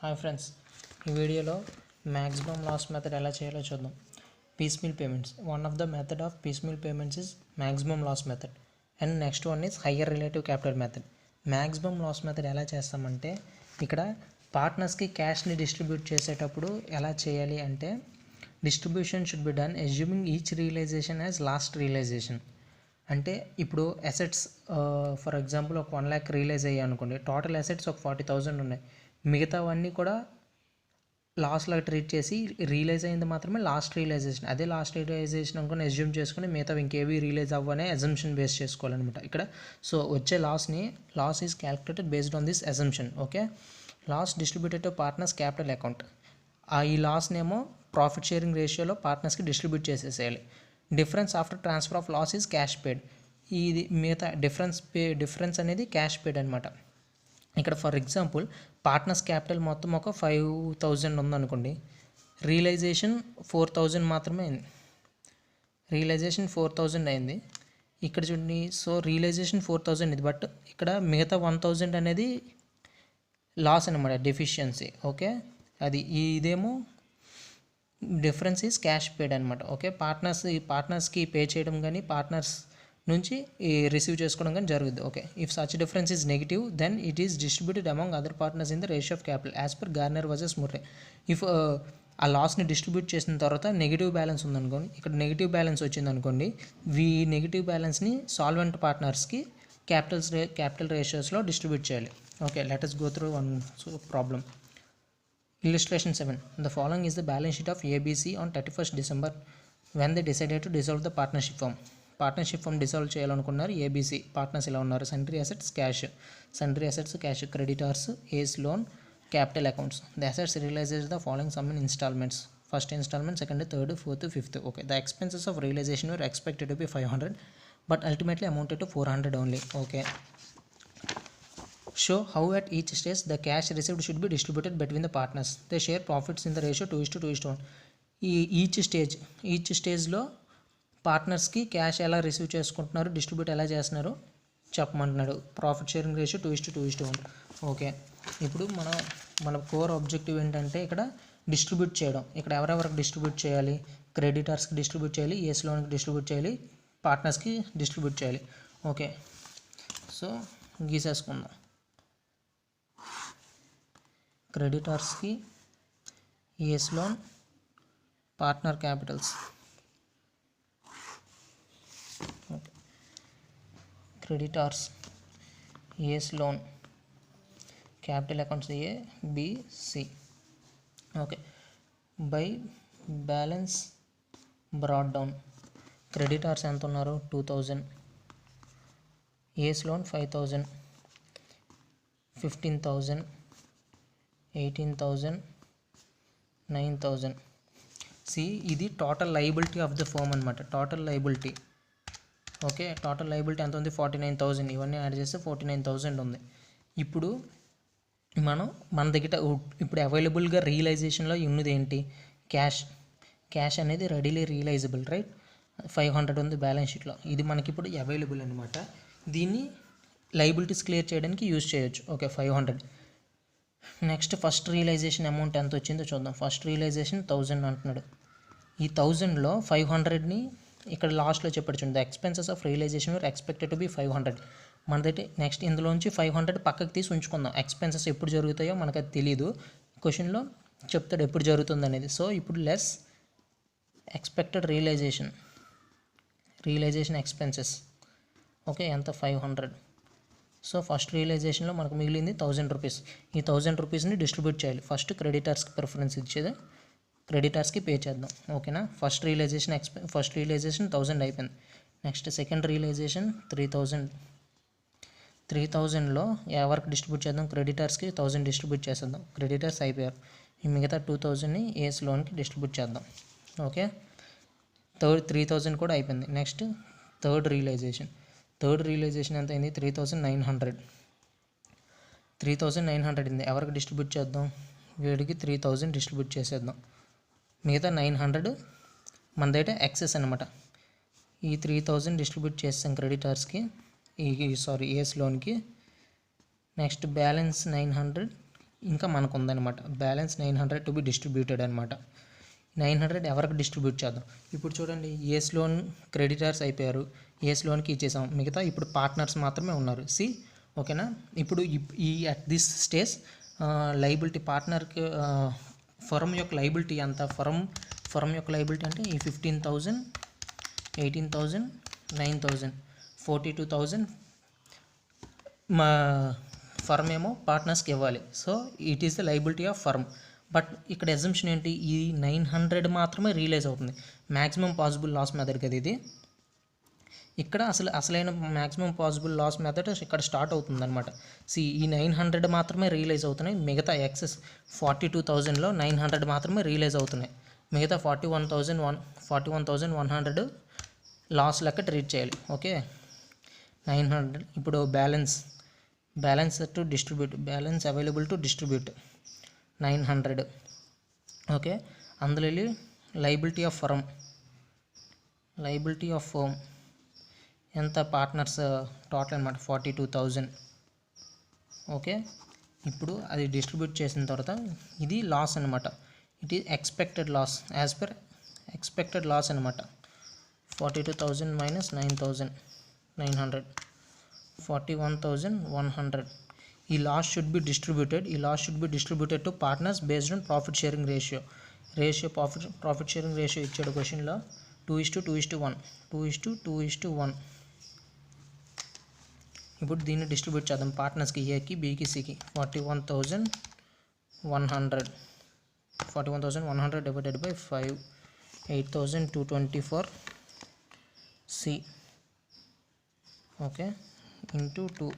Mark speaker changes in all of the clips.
Speaker 1: Hi friends, ఈ వీడియోలో maximum loss method ఎలా చేయాలో చూద్దాం. Piecemeal payments. One of the method of piecemeal payments is maximum loss method and next one is higher relative capital method. Maximum loss method ఎలా చేస్తామంటే ఇక్కడ పార్ట్నర్స్కి క్యాష్ని distribute చేసేటప్పుడు ఎలా చేయాలి అంటే distribution should be done assuming each realisation as last realisation. అంటే ఇప్పుడు assets for example ఒక 1 lakh రియలైజ్ అయ్యాయి అనుకోండి, టోటల్ అసెట్స్ ఒక 40,000 ఉన్నాయి, మిగతావన్నీ కూడా లాస్లో ట్రీట్ చేసి రియలైజ్ అయింది మాత్రమే లాస్ట్ రియలైజేషన్. అదే లాస్ట్ రియలైజేషన్ అనుకుని అజ్యూమ్ చేసుకుని మిగతా ఇంకేవి రియలైజ్ అవ్వనే అజంప్షన్ బేస్ చేసుకోవాలన్నమాట ఇక్కడ. సో వచ్చే loss is calculated based on this assumption. Okay, loss distributed to partners capital account. ఈ లాస్నేమో ప్రాఫిట్ షేరింగ్ రేషియోలో పార్ట్నర్స్కి డిస్ట్రిబ్యూట్ చేసేసేయాలి. Difference after transfer of loss is cash paid. ఇది మిగతా డిఫరెన్స్ అనేది క్యాష్ పేడ్ అనమాట. ఇక్కడ ఫర్ ఎగ్జాంపుల్ పార్ట్నర్స్ క్యాపిటల్ మొత్తం ఒక 5,000 ఉందనుకోండి, రియలైజేషన్ 4,000 మాత్రమే అయింది. రియలైజేషన్ 4,000 అయింది ఇక్కడ చూడండి. సో రియలైజేషన్ 4,000 ఇది, బట్ ఇక్కడ మిగతా 1,000 అనేది లాస్ అనమాట, డెఫిషియన్సీ. ఓకే, అది ఇదేమో డిఫరెన్స్ ఈజ్ క్యాష్ పేడ్ అనమాట. ఓకే, పార్ట్నర్స్కి పే చేయడం కానీ పార్ట్నర్స్ నుంచి రిసీవ్ చేసుకోవడం కానీ జరుగుతుంది. Okay, if such difference is negative then it is distributed among other partners in the ratio of capital as per Garner versus Murray. If ఆ లాస్ని distribute చేసిన తర్వాత నెగిటివ్ బ్యాలెన్స్ ఉందనుకోండి, ఇక్కడ నెగిటివ్ బ్యాలెన్స్ వచ్చింది అనుకోండి, ఈ నెగిటివ్ బ్యాలెన్స్ని సాల్వెంట్ పార్ట్నర్స్కి క్యాపిటల్ రేషియోస్లో డిస్ట్రిబ్యూట్ చేయాలి. Okay, let us go through one problem. Illustration 7. The following is the balance sheet of ABC on 31st December when they decided to dissolve the partnership firm. Partnership firm dissolve చేయాలనుకున్నారు. A B C partners ఇలా ఉన్నారు. Sundry assets cash, creditors, A's loan, capital accounts. The assets realises the following sum in instalments. First instalment, second, third, fourth, fifth. Okay, the expenses of realisation were expected to be 500 but ultimately amounted to 400 only. Okay, show how at each stage the cash received should be distributed between the partners. They share profits in the ratio 2:2:1. Each స్టేజ్లో పార్ట్నర్స్కి cash ఎలా receive చేసుకుంటున్నారు, distribute ఎలా చేస్తున్నారు చెప్పమంటున్నాడు. Profit sharing ratio 2:2:1. Okay, ఇప్పుడు మన core objective ఏంటంటే ఇక్కడ డిస్ట్రిబ్యూట్ చేయడం. ఇక్కడ ఎవరెవరికి డిస్ట్రిబ్యూట్ చేయాలి? క్రెడిటర్స్కి డిస్ట్రిబ్యూట్ చేయాలి, ఏస్ లోన్కి డిస్ట్రిబ్యూట్ చేయాలి, పార్ట్నర్స్కి డిస్ట్రిబ్యూట్ చేయాలి. ఓకే, సో గీసేసుకుందాం. క్రెడిటర్స్కి A's loan, partner capitals. Creditors, A's loan, capital accounts A, B, C. Okay, by balance brought down. Creditors ఎంత ఉన్నారు? 2,000. A's loan 5,000, 15,000, 18,000, 9,000. సి, ఇది total liability of the firm అనమాట. Total liability. Okay, total liability ఎంత ఉంది? 49,000. ఇవన్నీ add చేస్తే 49,000 ఉంది. ఇప్పుడు మన దగ్గర ఇప్పుడు అవైలబుల్గా రియలైజేషన్లో ఉన్నది ఏంటి? క్యాష్ అనేది రెడీలీ రియలైజబుల్, రైట్? 500 ఉంది బ్యాలెన్స్ షీట్లో. ఇది మనకి ఇప్పుడు అవైలబుల్ అనమాట. దీన్ని లయబిలిటీస్ క్లియర్ చేయడానికి యూజ్ చేయొచ్చు. Okay, 500. Next first realisation amount ఎంత వచ్చిందో చూద్దాం. ఫస్ట్ రియలైజేషన్ 1,000 అంటున్నాడు. ఈ 1,000లో 500ని ఇక్కడ లాస్ట్లో చెప్పాడు చూడండి. The expenses of realisation were expected to be 500. మనదైతే నెక్స్ట్ ఇందులోంచి 500 పక్కకు తీసి ఉంచుకుందాం. ఎక్స్పెన్సెస్ ఎప్పుడు జరుగుతాయో మనకు అది తెలియదు, క్వశ్చన్లో చెప్తాడు ఎప్పుడు జరుగుతుంది అనేది. సో ఇప్పుడు less expected realisation expenses. Okay, ఎంత? 500. సో ఫస్ట్ రియలైజేషన్లో మనకు మిగిలింది 1,000 రూపీస్. ఈ 1,000 రూపీస్ని డిస్ట్రిబ్యూట్ చేయాలి. ఫస్ట్ క్రెడిటర్స్కి ప్రిఫరెన్స్ ఇచ్చేది, క్రెడిటర్స్కి పే చేద్దాం. ఓకేనా? ఫస్ట్ రియలైజేషన్ 1,000 అయిపోయింది. Next second realisation 3,000. 3,000లో ఎవరికి డిస్ట్రిబ్యూట్ చేద్దాం? క్రెడిటర్స్కి 1,000 డిస్ట్రిబ్యూట్ చేసేద్దాం. క్రెడిటర్స్ అయిపోయారు. ఈ మిగతా 2,000ని ఏస్ లోన్కి డిస్ట్రిబ్యూట్ చేద్దాం. ఓకే, 3,000 కూడా అయిపోయింది. నెక్స్ట్ థర్డ్ రియలైజేషన్ ఎంత అయింది? 3,900. 3,900 అయింది. ఎవరికి డిస్ట్రిబ్యూట్ చేద్దాం? వీడికి 3,000 డిస్ట్రిబ్యూట్ చేసేద్దాం. మిగతా 900 మనదైతే ఎక్సెస్ అనమాట. ఈ 3,000 డిస్ట్రిబ్యూట్ చేస్తాం క్రెడిటర్స్కి, ఏస్ లోన్కి. నెక్స్ట్ బ్యాలెన్స్ 900 ఇంకా మనకు ఉందన్నమాట బ్యాలెన్స్ 900 టు బి డిస్ట్రిబ్యూటెడ్ అనమాట. 900 ఎవరికి డిస్ట్రిబ్యూట్ చేద్దాం. ఇప్పుడు చూడండి, ఏస్ లోన్ క్రెడిటర్స్ అయిపోయారు, ఏస్ లోన్కి ఇచ్చేసాం, మిగతా ఇప్పుడు పార్ట్నర్స్ మాత్రమే ఉన్నారు. సి ఓకేనా. ఇప్పుడు ఈ అట్ దిస్ స్టేజ్ లైబిలిటీ పార్ట్నర్కి ఫర్మ్ యొక్క లైబిలిటీ ఎంత, ఫర్మ్ యొక్క లైబిలిటీ అంటే ఈ 15,000, 18,000, 9,000, 42,000 మా ఫర్మ్ ఏమో పార్ట్నర్స్కి ఇవ్వాలి. So it is the liability of firm. But ఇక్కడ ఎగ్జంప్షన్ ఏంటి, ఈ 900 మాత్రమే రియలైజ్ అవుతుంది. మ్యాక్సిమం పాసిబుల్ లాస్ మెథడ్ కదా ఇది. ఇక్కడ అసలైన మ్యాక్సిమం పాసిబుల్ లాస్ మెథడ్ ఇక్కడ స్టార్ట్ అవుతుంది అనమాట. ఈ 900 మాత్రమే రియలైజ్ అవుతున్నాయి. మిగతా ఎక్సెస్ 42,000లో 900 మాత్రమే రియలైజ్ అవుతున్నాయి. మిగతా 41,100 లాస్ లెక్క ట్రీట్ చేయాలి. ఓకే, 900 ఇప్పుడు balance to distribute, balance available to distribute 900. Okay, అందులో వెళ్ళి లైబిలిటీ ఆఫ్ ఫర్మ్ ఎంత, పార్ట్నర్స్ టోటల్ అనమాట 42,000. ఓకే, ఇప్పుడు అది డిస్ట్రిబ్యూట్ చేసిన తర్వాత ఇది లాస్ అనమాట. It is expected loss, as per expected loss అనమాట. 42,000 మైనస్ 9,900, 41,100. ఈ loss should be distributed to partners based on profit sharing ratio. Profit sharing ratio ఇచ్చాడు క్వశ్చన్లో 2:2:1. ఇప్పుడు దీన్ని డిస్ట్రిబ్యూట్ చేద్దాం పార్ట్నర్స్కి, ఏకి, బీకి, సికి. 41,100 divided by 5, 8,224 C. Okay, into 2,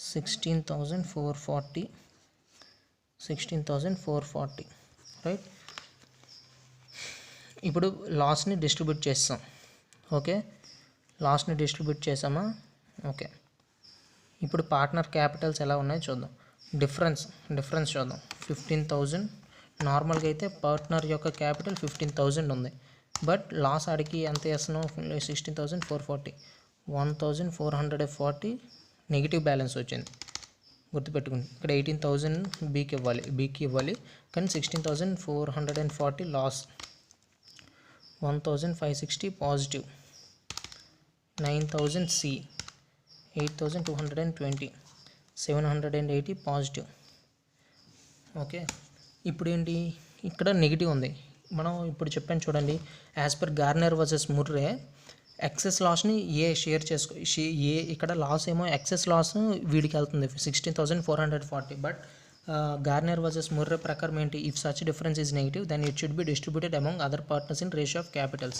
Speaker 1: 16,440 right. ఇప్పుడు లాస్ని డిస్ట్రిబ్యూట్ చేస్తాం. ఓకే, లాస్ని డిస్ట్రిబ్యూట్ చేసామా. ఓకే, ఇప్పుడు పార్ట్నర్ క్యాపిటల్స్ ఎలా ఉన్నాయో చూద్దాం. డిఫరెన్స్ చూద్దాం. 15,000 నార్మల్గా అయితే పార్ట్నర్ యొక్క క్యాపిటల్ 15,000 ఉంది. బట్ లాస్ ఆడికి ఎంత వేస్తున్నాం, 16,440, 1,440 నెగిటివ్ బ్యాలెన్స్ వచ్చింది. గుర్తుపెట్టుకుని ఇక్కడ 18,000 బీకి ఇవ్వాలి కానీ 16,440 లాస్. 1,560 పాజిటివ్, 9,000 సి, 8,220, 780 పాజిటివ్. ఓకే, ఇప్పుడు ఏంటి, ఇక్కడ నెగిటివ్ ఉంది. మనం ఇప్పుడు చెప్పాను చూడండి, as per Garner versus Murray excess లాస్ని ఏ షేర్ ఇక్కడ లాస్ ఏమో ఎక్సెస్ లాస్ వీడికి వెళ్తుంది 16,440. బట్ గార్నర్ వర్సెస్ ముర్రే ప్రకారం ఏంటి, if such difference is negative then it should be distributed among other partners in ratio of capitals.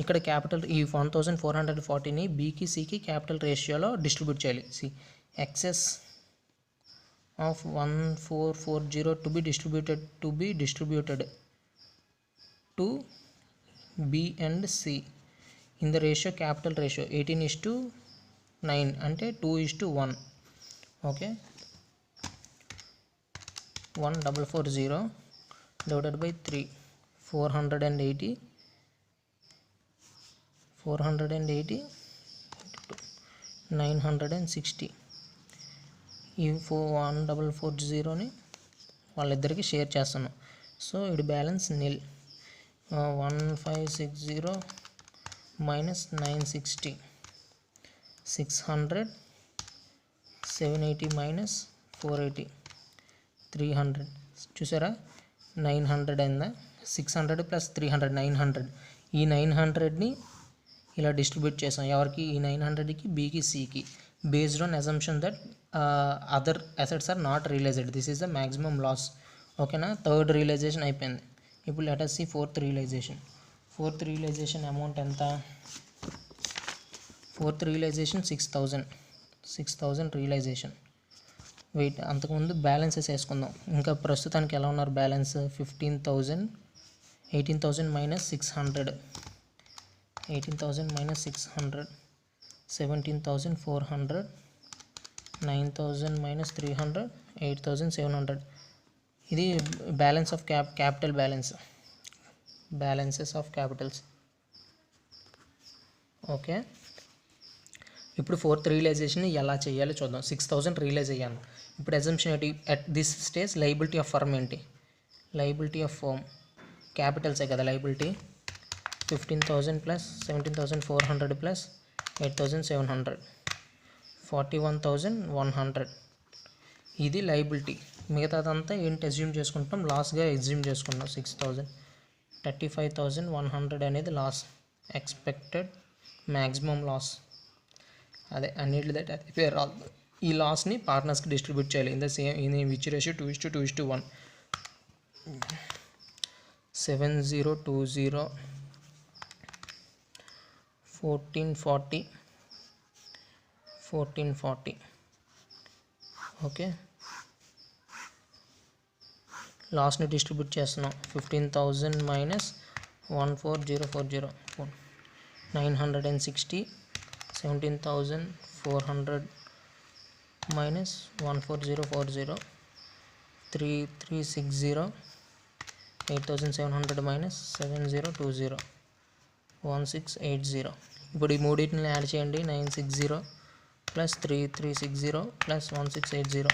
Speaker 1: ఇక్కడ capital ఈ 1,440ని బీకి, సికి క్యాపిటల్ రేషియోలో డిస్ట్రిబ్యూట్ చేయాలి. C excess of 1,440 to be distributed to B and C in the ratio capital ratio 18:9 అంటే 2:1. Okay, 1,440 divided by 3, 480 960. ఈ 1,440ని వాళ్ళిద్దరికి షేర్ చేస్తున్నాం. సో ఇది బ్యాలెన్స్ నిల్. 1,560 minus 960, 600, 780 minus 480, 300. చూసారా, 900 అయిందా, 600 ప్లస్ 300 900. ఈ 900ని ఇలా డిస్ట్రిబ్యూట్ చేసాం ఎవరికి, ఈ 900కి బీకి, సికి, based on assumption that other assets are not realised. This is the maximum loss. ఓకేనా, థర్డ్ రియలైజేషన్ అయిపోయింది. ఇప్పుడు let us see fourth realisation amount ఎంత, ఫోర్త్ రియలైజేషన్ 6,000 రియలైజేషన్. వెయిట్, అంతకుముందు బ్యాలెన్సెస్ వేసుకుందాం. ఇంకా ప్రస్తుతానికి ఎలా ఉన్నారు బ్యాలెన్స్, 15,000, 18,000 మైనస్ 600, 18,000 మైనస్ 600, 17,400, 9,000 మైనస్ 300, 8,700. ఇది balance of capital balances of capitals. Okay, ఇప్పుడు ఫోర్త్ రియలైజేషన్ ఎలా చేయాలో చూద్దాం. 6,000 రియలైజ్ అయ్యాను. ఇప్పుడు అజంప్షన్ ఏంటి, at this stage liability of firm ఏంటి, లయబిలిటీ ఆఫ్ ఫర్మ్ క్యాపిటల్సే కదా లయబిలిటీ, 15,000 ప్లస్ 17,400 ప్లస్ 8,700 41,100 ఇది లయబిలిటీ. మిగతాదంతా ఏంటి అజ్యూమ్ చేసుకుంటాం, లాస్గా అజ్యూమ్ చేసుకుంటాం. 6,000 35,100 అనేది లాస్, ఎక్స్పెక్టెడ్ మ్యాక్సిమం లాస్, అదే అన్నిటి దట్ అది పేరు రాదు. ఈ లాస్ని పార్ట్నర్స్కి డిస్ట్రిబ్యూట్ చేయాలి in the same in which ratio 2:2:1. 7020 1440 1440. Okay, లాస్ని డిస్ట్రిబ్యూట్ చేస్తున్నాం. 15,000 మైనస్ 14040 960, 17,400 మైనస్ 14040 3360, 8,700 మైనస్ 7020 1680. ఇప్పుడు ఈ మూడింటిని యాడ్ చేయండి. 960 ప్లస్ 3360 ప్లస్ 1680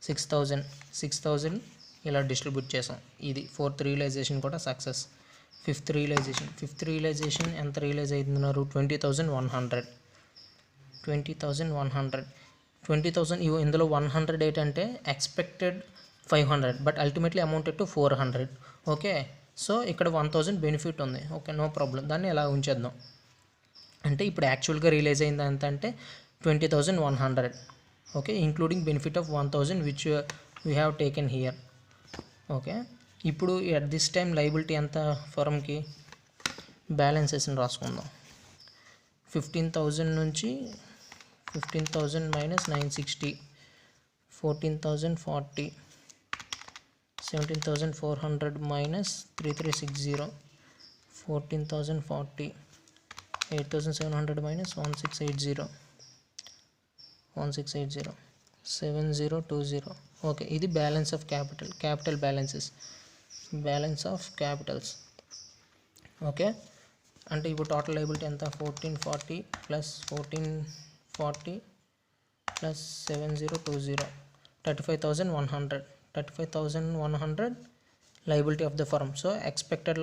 Speaker 1: 6,000 ఇలా డిస్ట్రిబ్యూట్ చేసాం. ఇది 4th రియలైజేషన్ కూడా సక్సెస్. 5th రియలైజేషన్ ఎంత రియలైజ్ అవుతున్నారు, 20,100 20,000 ఇందులో 100 ఏంటంటే expected 500 but ultimately amounted to 400. Okay, so ఇక్కడ 1,000 బెనిఫిట్ ఉంది. ఓకే, నో ప్రాబ్లం, దాన్ని ఎలా ఉంచేద్దాం అంటే ఇప్పుడు యాక్చువల్గా రిలీజ్ అయింది ఎంత అంటే 20,100. Okay, including benefit of 1,000 which we have taken here. Okay, ఇప్పుడు అట్ దిస్ టైం లయబిలిటీ ఎంత ఫర్మ్కి, బ్యాలెన్సెస్ని రాసుకుందాం. 15,000 నుంచి 15,000 మైనస్ 960 14,040, 17,400 మైనస్ 3360 14,040, 8,700 మైనస్ 1680 7020. ఓకే, ఇది balance of capital balance of capitals. Okay, అంటే ఇప్పుడు టోటల్ లయబిలిటీ ఎంత, 1440 plus 1440 plus 7020 35,100 liability of the firm. So expected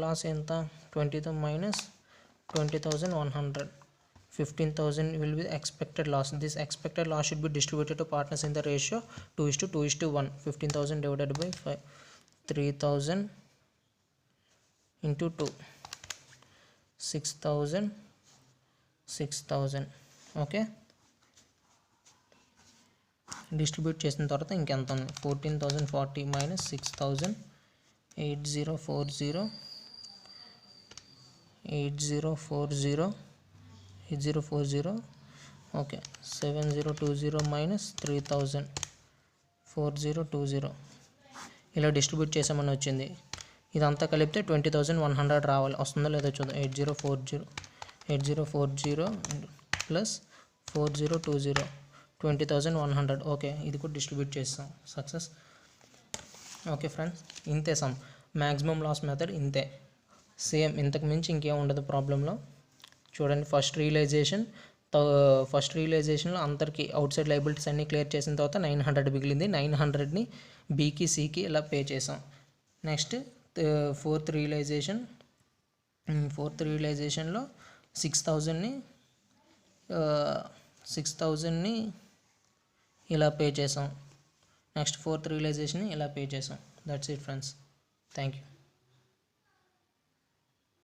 Speaker 1: loss ఎంత, 20 minus 20,100 15,000 will be expected loss. This expected loss should be distributed to partners in the ratio 2:2:1. 15,000 divided by 5 3,000 into 2 6,000. Okay, distribute చేసిన తర్వాత ఇంకెంత ఉంది, 14,040 minus 6,000 8040 okay 7020 minus 3,000 4020 ఇలా distribute చేసామని వచ్చింది. ఇదంతా కలిపితే 20,100 రావాలి. వస్తుందో లేదో చూద్దాం. 8040 ప్లస్ 4020 20,100. ఓకే, ఇది కూడా డిస్ట్రిబ్యూట్ చేస్తాం, సక్సెస్. ఓకే ఫ్రెండ్స్, ఇంతే సమ్ మ్యాక్సిమం లాస్ మెథడ్ ఇంతే, సేమ్ ఇంతకు మించి ఇంకేం ఉండదు ప్రాబ్లంలో. చూడండి, ఫస్ట్ రియలైజేషన్లో అందరికీ అవుట్ సైడ్ లయబిలిటీస్ అన్నీ క్లియర్ చేసిన తర్వాత 900 మిగిలింది. 900ని బీకి సికి ఇలా పే చేసాం. నెక్స్ట్ ఫోర్త్ రియలైజేషన్లో 6,000ని ఇలా పే చేసాం. నెక్స్ట్ 4th రియలైజేషన్ని ఇలా పే చేసాం. That's it friends, thank you.